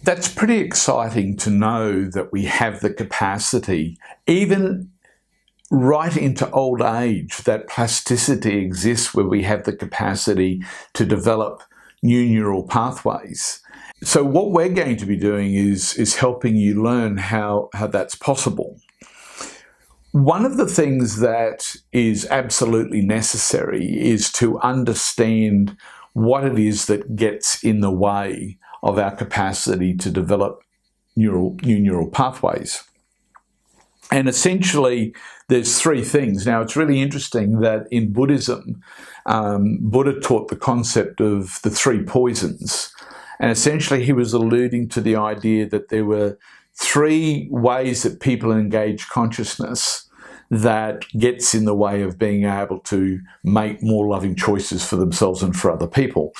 That's pretty exciting to know that we have the capacity, even right into old age, that plasticity exists where we have the capacity to develop new neural pathways. So what we're going to be doing is helping you learn how that's possible. One of the things that is absolutely necessary is to understand what it is that gets in the way of our capacity to develop new neural pathways. And essentially, there's three things. Now, it's really interesting that in Buddhism, Buddha taught the concept of the three poisons. And essentially, he was alluding to the idea that there were three ways that people engage consciousness that gets in the way of being able to make more loving choices for themselves and for other people.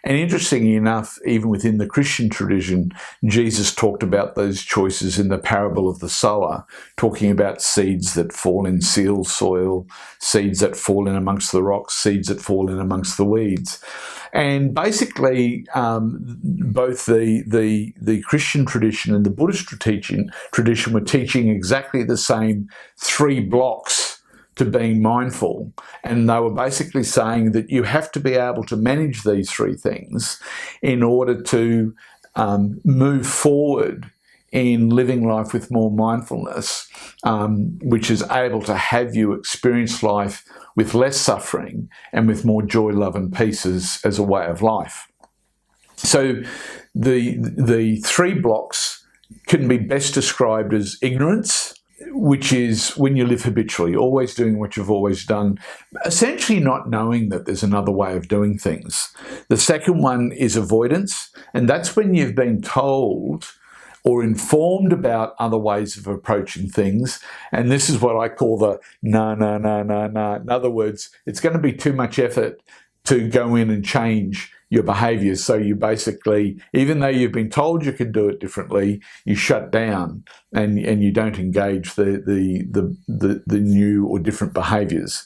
And interestingly enough, even within the Christian tradition, Jesus talked about those choices in the parable of the sower, talking about seeds that fall in seal soil, seeds that fall in amongst the rocks, seeds that fall in amongst the weeds. And basically, both the Christian tradition and the Buddhist tradition were teaching exactly the same three blocks to being mindful. And they were basically saying that you have to be able to manage these three things in order to move forward in living life with more mindfulness, which is able to have you experience life with less suffering and with more joy, love and peace as a way of life. So the three blocks can be best described as ignorance, which is when you live habitually, always doing what you've always done, essentially not knowing that there's another way of doing things. The second one is avoidance, and that's when you've been told or informed about other ways of approaching things. And this is what I call the no. In other words, it's going to be too much effort to go in and change your behaviours. So you basically, even though you've been told you can do it differently, you shut down and you don't engage the new or different behaviours.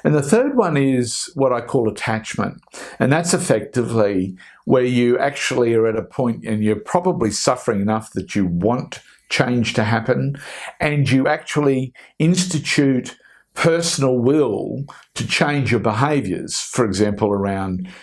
And the third one is what I call attachment. And that's effectively where you actually are at a point and you're probably suffering enough that you want change to happen, and you actually institute personal will to change your behaviours. For example,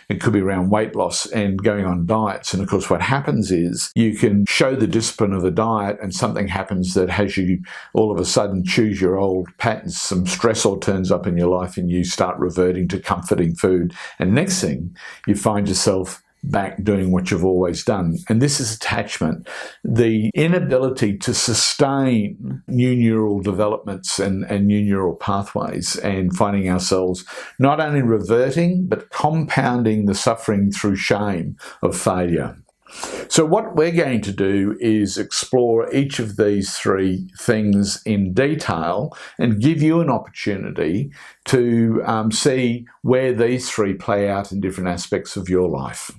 it could be around weight loss and going on diets. And of course, what happens is you can show the discipline of the diet and something happens that has you all of a sudden choose your old patterns. Some stressor turns up in your life and you start reverting to comforting food. And next thing, you find yourself back doing what you've always done. And this is attachment, the inability to sustain new neural developments and new neural pathways, and finding ourselves not only reverting, but compounding the suffering through shame of failure. So what we're going to do is explore each of these three things in detail and give you an opportunity to see where these three play out in different aspects of your life.